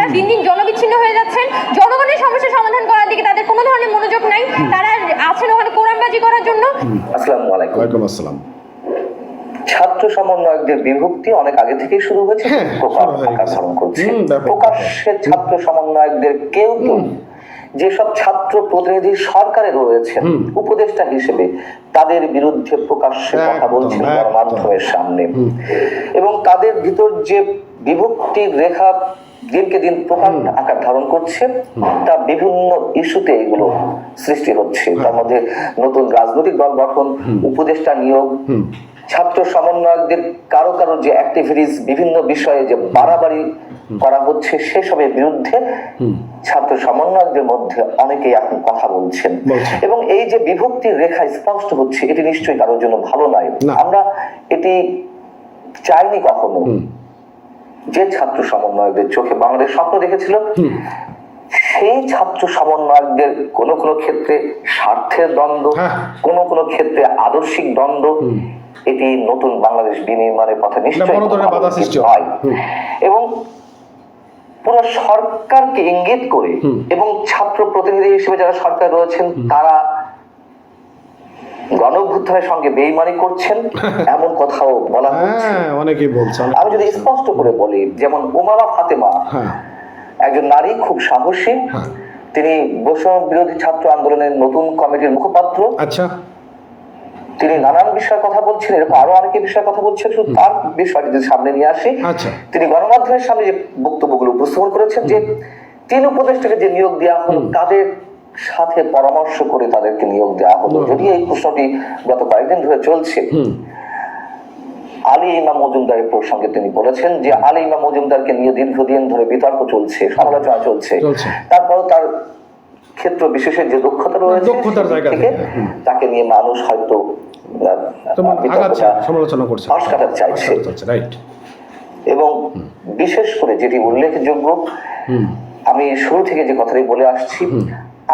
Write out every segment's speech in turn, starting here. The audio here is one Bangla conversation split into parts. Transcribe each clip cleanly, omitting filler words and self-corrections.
তারা দিন দিন জনবিচ্ছিন্ন হয়ে যাচ্ছেন, জনগণের সমস্যা সমাধান করার দিকে তাদের কোনো ধরনের মনোযোগ নাই, তারা আছেন ওখানে কোরআনবাজি করার জন্য। আসসালামু আলাইকুম। ওয়ালাইকুম আসসালাম। ছাত্র সমন্বয়কদের বিভক্তি অনেক আগে থেকেই শুরু হয়েছে, প্রকার আকার ধারণ করছে। প্রকাশ্যে ছাত্র সমন্বয়কদের কেউ কেউ যেসব ছাত্র প্রতিনিধি সরকারে রয়েছেন উপদেষ্টা হিসেবে, তাদের বিরুদ্ধে প্রকাশ্যে কথা বলছেন গণমাধ্যমের সামনে, এবং তাদের ভিতর যে বিভক্তির রেখা দিনকে দিন প্রকার আকার ধারণ করছে, তা বিভিন্ন ইস্যুতে এগুলো সৃষ্টি হচ্ছে। তার মধ্যে নতুন রাজনৈতিক দল গঠন, উপদেষ্টা নিয়োগ, ছাত্র সমন্বয়কদের কারো কারো যে অ্যাক্টিভিটিস, বিভিন্ন বিষয়ে যে বাড়াবাড়ি করা হচ্ছে, সেসবের বিরুদ্ধে ছাত্র সমন্বয়কদের মধ্যে অনেকেই এখন কথা বলছেন। এবং এই যে বিভক্তির রেখা স্পষ্ট হচ্ছে, এটি নিশ্চয়ই কারোর জন্য ভালো নয়। আমরা এটি চাইনি কখনো। যে ছাত্র সমন্বয়কদের চোখে বাংলাদেশ স্বপ্ন দেখেছিল, সেই ছাত্র সমন্বয়কদের কোনো কোনো ক্ষেত্রে স্বার্থের দ্বন্দ্ব, কোনো কোনো ক্ষেত্রে আদর্শিক দ্বন্দ্ব, এটি নতুন বাংলাদেশ বিনির্মাণের পথে নিশ্চয়ই হয়। এবং পুরো সরকারকে ইঙ্গিত করে এবং ছাত্র প্রতিনিধি হিসেবে যারা সরকার রয়েছেন, তারা গণঅভ্যুত্থানের সঙ্গে বেইমানি করছেন, এমন কথাও বলা হচ্ছে। অনেকেই বলছেন। আমি যদি স্পষ্ট করে বলি, যেমন উমামা ফাতেমা একজন নারী, খুব সাহসী, তিনি বৈষম্য বিরোধী ছাত্র আন্দোলনের নতুন কমিটির মুখপাত্র। আচ্ছা, তিনি নানান বিষয়ের কথা বলছেন, এরকম আরো অনেকে বিষয়ের কথা বলছেন। শুধু তার বিষয়টি যদি সামনে নিয়ে আসি, তিনি গণমাধ্যমের সামনে যে বক্তব্যগুলো উপস্থাপন করেছেন, যে তিন উপদেষ্টাকে যে নিয়োগ দেওয়া হলো, তাদের সাথে পরামর্শ করে তাদেরকে নিয়োগ দেওয়া হলো। যদি এই প্রশ্নটি গত কয়েকদিন ধরে চলছে, আলী ইমাম মজুমদারের প্রসঙ্গে তিনি বলেছেন যে আলী ইমাম মজুমদারকে নিয়ে দীর্ঘদিন ধরে বিতর্ক চলছে, সমালোচনা চলছে। তারপরও তার ক্ষেত্র বিশেষের যে দক্ষতা রয়েছে, তাকে নিয়ে মানুষ হয়তো সমালোচনা করছে, চাইছে। এবং বিশেষ করে যেটি উল্লেখযোগ্য, আমি শুরু থেকে যে কথাটি বলে আসছি,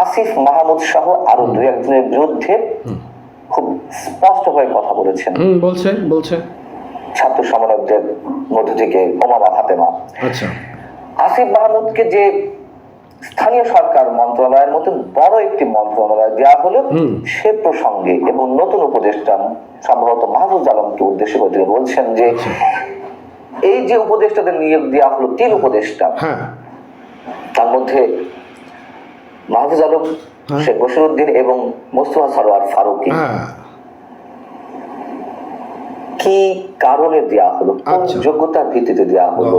আসিফ মাহমুদ সহ আরো দুই একজনের বিরুদ্ধে খুব স্পষ্ট হয়ে কথা বলেছেন বলছে ছাত্র সমন্বয়কদের মধ্য থেকে উমামা ফাতেমা। আসিফ মাহমুদকে যে স্থানীয় সরকার মন্ত্রণালয়ের মতো বড় একটি মন্ত্রণালয় দেওয়া হলো, সে প্রসঙ্গে এবং নতুন উপদেষ্টা সম্ভবত মাহফুজ আলমকে উদ্দেশ্য করে তিনি বলছেন যে এই যে উপদেষ্টাদের নিয়োগ দেওয়া হলো, তিন উপদেষ্টা, তার মধ্যে মাহফুজ আলম, শেখ বশিরউদ্দিন এবং মোস্তফা সরোয়ার ফারুকী, কি কারণে দেওয়া হলো, কোন যোগ্যতার ভিত্তিতে দেওয়া হলো,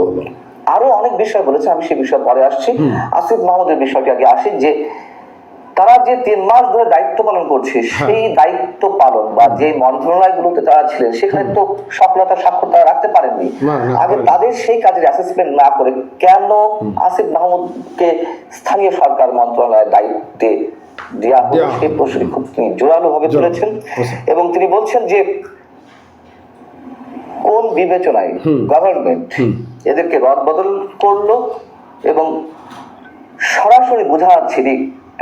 আরো অনেক বিষয় বলেছে। আমি সেই বিষয়ে পরে আসছি। আসিফ মাহমুদের বিষয়টি আগে আসি, যে তারা যে 3 মাস ধরে দায়িত্ব পালন করছে, সেই দায়িত্ব পালন বা যে মন্ত্রণালয়গুলোতে তারা ছিলেন, সেখানে তো সফলতার স্বাক্ষর তারা রাখতে পারেননি। আগে তাদের সেই কাজের অ্যাসেসমেন্ট না করে কেন আসিফ মাহমুদকে স্থানীয় সরকার মন্ত্রণালয়ের দায়িত্বে দেওয়া হলো, সেই প্রশ্নটি খুব তিনি জোরালো ভাবে তুলেছেন। এবং তিনি বলছেন যে কোন বিবেচনায় গভর্নমেন্ট এদেরকে রদবদল করলো, এবং সরাসরি বোঝা যাচ্ছে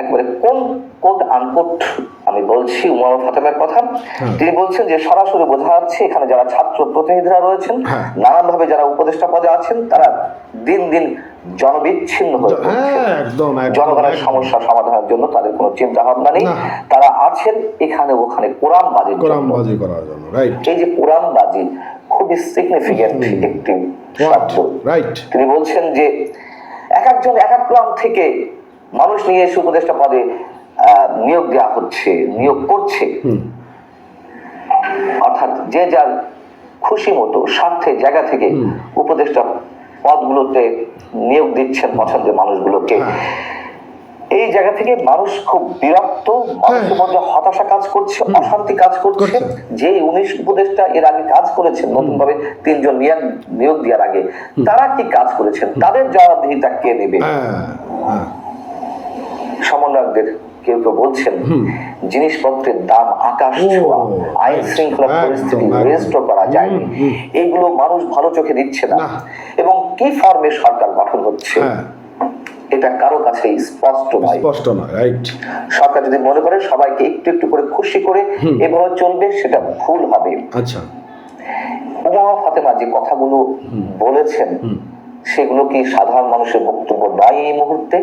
একবারে কোন কোট আনকোট, আমি বলছি উমামা ফাতেমার কথা, তিনি বলছেন যে সরাসরি বোঝা যাচ্ছে এখানে যারা ছাত্র প্রতিনিধিরা রয়েছেন, নানান ভাবে যারা উপদেষ্টা পদে আছেন, তারা দিন দিন জনবিচ্ছিন্ন হয়ে জনগণের সমস্যা সমাধানের জন্য তাদের কোনো চিন্তা ভাবনা নেই। তারা আছেন এখানে ওখানে কোরআনবাজি করার জন্য। এই যে কোরআনবাজি খুবই সিগনিফিকেন্ট একটি শব্দ। তিনি বলছেন যে এক একজন এক এক গ্রাম থেকে মানুষ নিয়ে এসে উপদেষ্টা পদে নিয়োগ দেওয়া হচ্ছে, নিয়োগ করছে, অর্থাৎ যে যার খুশি মতো স্বার্থের জায়গা থেকে উপদেষ্টা পদগুলোতে নিয়োগ দিচ্ছেন পছন্দের মানুষগুলোকে। এই জায়গা থেকে মানুষ খুব বিরক্ত, মানুষের মধ্যে হতাশা কাজ করছে, অশান্তি কাজ করছে। যে 19 উপদেষ্টা এর আগে কাজ করেছেন, নতুন ভাবে 3 জন নিয়োগ দেওয়ার আগে, তারা কি কাজ করেছেন, তাদের জবাবদিহিতা কে নেবে? সমন্বয়কদের কেউ কেউ বলছেন জিনিসপত্রের দাম আকাশ ছোঁয়া, আইন শৃঙ্খলা পরিস্থিতি রেজিস্টার করা যায়নি, এগুলো মানুষ ভালো চোখে দিচ্ছে না। এবং কি ফর্মে সরকার গঠন হচ্ছে, এটা কারো কাছে স্পষ্ট নয়। সরকার যদি মনে করে সবাইকে একটু একটু করে খুশি করে এভাবে চলবে, সেটা ভুল হবে। উমামা ফাতেমা যে কথাগুলো বলেছেন, সেগুলো কি সাধারণ মানুষের বক্তব্য নয় এই মুহূর্তে?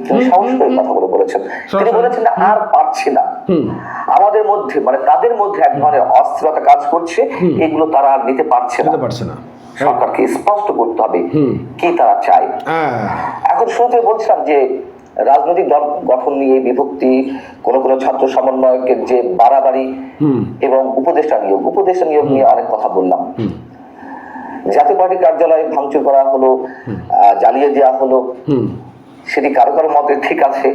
তিনি সাহস করে কথাগুলো বলেছেন। তিনি বলেছেন যে আর পারছি না, আমাদের মধ্যে মানে তাদের মধ্যে এক ধরনের অস্থিরতা কাজ করছে, এগুলো তারা আর নিতে পারছে না। সরকারকে স্পষ্ট করতে হবে কি তারা চায়। এখন শুরুতে বলছিলাম যে রাজনৈতিক দল গঠন নিয়ে বিভক্তি, কোন কোন ছাত্র সমন্বয়কের যে বাড়াবাড়ি এবং উপদেষ্টা নিয়োগ নিয়ে অনেক কথা বললাম। জাতীয় পার্টি কার্যালয়ে ভাঙচুর করা হলো, জ্বালিয়ে দেওয়া হলো, সেটি কারো কারো মতে ঠিক আছে।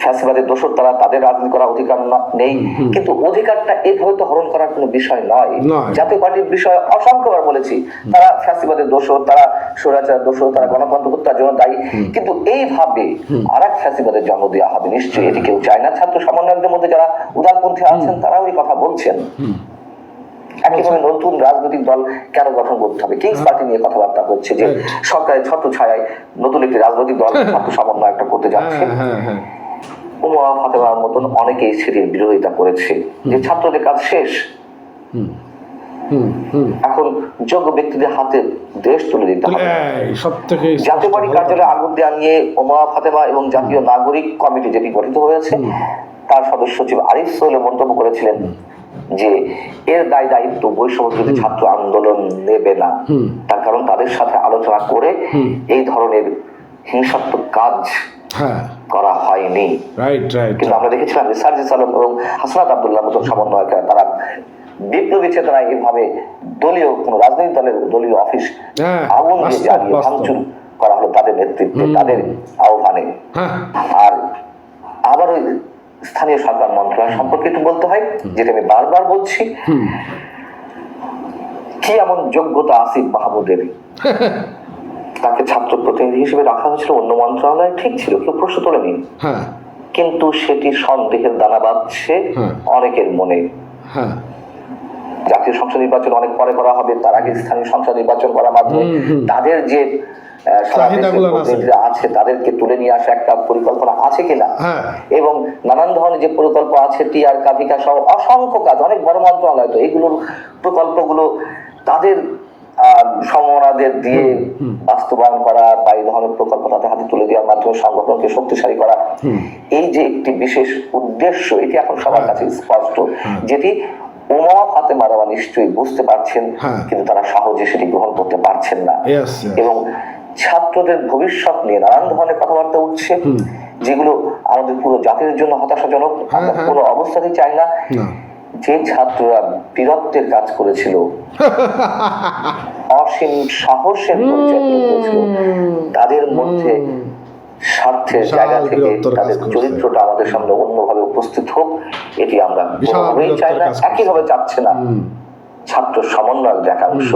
ফ্যাসিবাদের দোষর তারা, তাদের রাজনীতি করার অধিকার নেই, কিন্তু অধিকারটা এইভাবে তো হরণ করার কোনো বিষয় নয়। জাতীয় পার্টির বিষয়ে অসংখ্যবার বলেছি, তারা ফ্যাসিবাদের দোষর, তারা স্বৈরাচারের দোষর, তারা গণতন্ত্র হত্যার জন্য দায়ী, কিন্তু এইভাবে আর এক ফ্যাসিবাদের জন্ম দেওয়া হবে নিশ্চয়ই, এটি কেউ চায় না। ছাত্র সমন্বয়কদের মধ্যে যারা উদারপন্থী আছেন তারাও এই কথা বলছেন। একইভাবে নতুন রাজনৈতিক দল কেন গঠন করতে হবে? কিংস পার্টি নিয়ে কথাবার্তা হচ্ছে যে সরকারের ছত্র ছায়ায় নতুন একটি রাজনৈতিক দল ছাত্র সমন্বয় একটা করতে যাচ্ছে। উমা ফাতেমার মতন অনেকেই সেটির বিরোধিতা করেছে যে ছাত্রদের কাজ শেষ, এখন যোগ্য ব্যক্তিদের হাতে দেশ তুলে দিতে হবে। জাতীয় পার্টি কার্যালয়ে আগুন দেওয়া নিয়ে উমা ফাতেমা এবং জাতীয় নাগরিক কমিটি যেটি গঠিত হয়েছে তার সদস্য সচিব আরিফ সোহেল মন্তব্য করেছিলেন যে এর দায়িত্ব বৈষম্যবিরোধী ছাত্র আন্দোলন নেবে না, তার কারণ তাদের সাথে আলোচনা করে এই ধরনের হিংসাত্মক কাজ করা হয়নি। কিন্তু আমরা দেখেছিলাম যে সার্জিস আলম এবং হাসনাত আব্দুল্লাহ মতন সমন্বয়করা তারা বিপ্লবী চেতনায় এইভাবে দলীয় কোন রাজনৈতিক দলের দলীয় অফিস আগুন দিয়ে জ্বালিয়ে ভাঙচুর করা হলো তাদের নেতৃত্বে, তাদের আহ্বানে। আর আবার ওই স্থানীয় সরকার মন্ত্রণালয় সম্পর্কে একটু বলতে হয়, যেটা আমি বারবার বলছি, কি এমন যোগ্যতা আসিফ মাহমুদের? তাকে ছাত্র প্রতিনিধি হিসেবে রাখা হয়েছিল অন্য মন্ত্রণালয়, ঠিক ছিল, কেউ প্রশ্ন তোলেনি, কিন্তু সেটি সন্দেহের দানা বাঁধছে অনেকের মনে। জাতীয় সংসদ নির্বাচন অনেক পরে করা হবে, তার আগে স্থানীয় সংসদ নির্বাচন করার মাধ্যমে তাদের যে আছে তাদেরকে তুলে নিয়ে আসা একটা পরিকল্পনা আছে কিনা, এবং নানান ধরনের যে প্রকল্প আছে টিআর কাভিকা সহ অসংখ্য কাজ, অনেক বড় মন্ত্রণালয়, তো এইগুলোর প্রকল্পগুলো তাদের সমরাদের দিয়ে বাস্তবায়ন করা বা এই ধরনের প্রকল্প তাদের হাতে তুলে দেওয়ার মাধ্যমে সংগঠনকে শক্তিশালী করা, এই যে একটি বিশেষ উদ্দেশ্য, এটি এখন সবার কাছে স্পষ্ট, যেটি উমা ফাতেমারা নিশ্চয়ই বুঝতে পারছেন, কিন্তু তারা সহজে সেটি গ্রহণ করতে পারছেন না। এবং ছাত্রদের ভবিষ্যৎ নিয়ে নানান ধরনের কথাবার্তা উঠছে, যেগুলো আমাদের পুরো জাতির জন্য হতাশাজনক। আমরা কোনো অবস্থাতেই চাই না যে ছাত্ররা বীরত্বের কাজ করেছিল, অসীম সাহসের পরিচয় করেছিল, তাদের মধ্যে স্বার্থের জায়গা থেকে তাদের চরিত্রটা আমাদের সামনে অন্যভাবে উপস্থিত হোক, এটি আমরা কোনোভাবেই চাই না। একইভাবে চাচ্ছে না ছাত্র সমন্বয়ের একাংশ।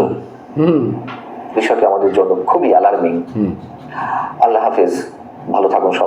বিষয়টি আমাদের জন্য খুবই অ্যালার্মিং। আল্লাহ হাফেজ, ভালো থাকুন সবাই।